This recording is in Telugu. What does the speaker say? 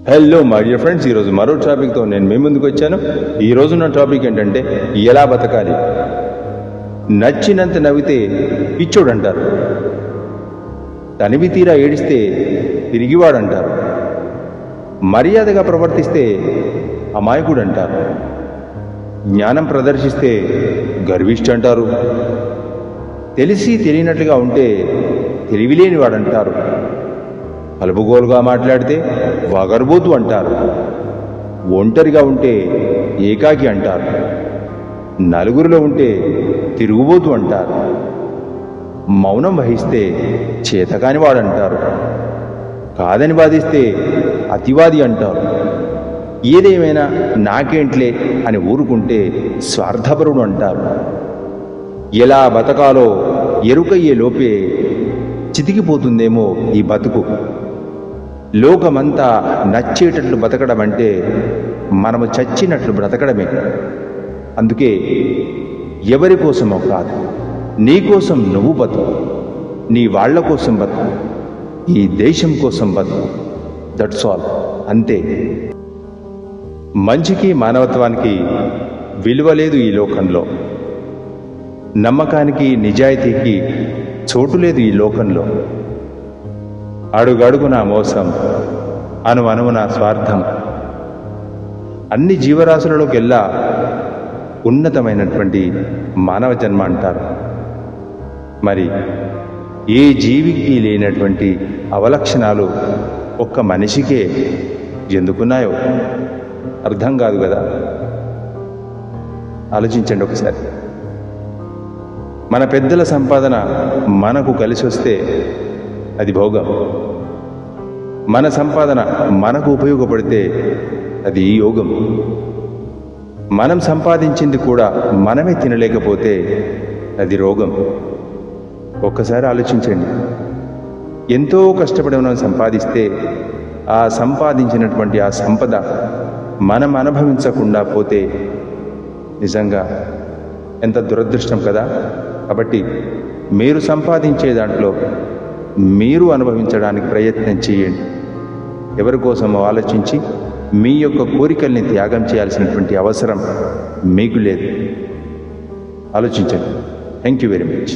హలో మై డియర్ ఫ్రెండ్స్, ఈరోజు మరో టాపిక్తో నేను మీ ముందుకు వచ్చాను. ఈరోజు నా టాపిక్ ఏంటంటే ఎలా బతకాలి. నచ్చినంత నవ్వితే పిచ్చోడు అంటారు, తనివి తీరా ఏడిస్తే తిరిగివాడంటారు, మర్యాదగా ప్రవర్తిస్తే అమాయకుడు అంటారు, జ్ఞానం ప్రదర్శిస్తే గర్విష్ఠ అంటారు, తెలిసి తెలియనట్లుగా ఉంటే తెలివిలేనివాడంటారు, కలుపుగోలుగా మాట్లాడితే వగర్బోతు అంటారు, ఒంటరిగా ఉంటే ఏకాకి అంటారు, నలుగురిలో ఉంటే తిరుగుబోతు అంటారు, మౌనం వహిస్తే చేతకాని వాడంటారు, కాదని వాదిస్తే అతివాది అంటారు, ఏదేమైనా నాకేంట్లే అని ఊరుకుంటే స్వార్థపరుడు అంటారు. ఎలా బతకాలో ఎరుకయ్యే లోపే చితికిపోతుందేమో ఈ బతుకు. లోకమంతా నచ్చేటట్లు బతకడం అంటే మనము చచ్చినట్లు బ్రతకడమే. అందుకే ఎవరి కోసమో కాదు, నీ కోసం నువ్వు బతుకు, నీ వాళ్ళ కోసం బతుకు, ఈ దేశం కోసం బతుకు. దట్స్ ఆల్, అంతే. మంచికి మానవత్వానికి విలువ లేదు ఈ లోకంలో. నమ్మకానికి నిజాయితీకి చోటు లేదు ఈ లోకంలో. అడుగడుగున మోసం, అనువనువున స్వార్థం. అన్ని జీవరాశులలోకెల్లా ఉన్నతమైనటువంటి మానవ జన్మ అంటారు. మరి ఏ జీవికి లేనటువంటి అవలక్షణాలు ఒక్క మనిషికే ఎందుకున్నాయో అర్థం కాదు కదా. ఆలోచించండి ఒకసారి. మన పెద్దల సంపాదన మనకు కలిసి వస్తే అది భోగం. మన సంపాదన మనకు ఉపయోగపడితే అది యోగం. మనం సంపాదించింది కూడా మనమే తినలేకపోతే అది రోగం. ఒక్కసారి ఆలోచించండి. ఎంతో కష్టపడి మనం సంపాదిస్తే ఆ సంపాదించినటువంటి ఆ సంపద మనం అనుభవించకుండా పోతే నిజంగా ఎంత దురదృష్టం కదా. కాబట్టి మీరు సంపాదించే దాంట్లో మీరు అనుభవించడానికి ప్రయత్నం చేయండి. ఎవరి కోసమో ఆలోచించి మీ యొక్క కోరికల్ని త్యాగం చేయాల్సినటువంటి అవసరం మీకు లేదు. ఆలోచించండి. Thank you very much.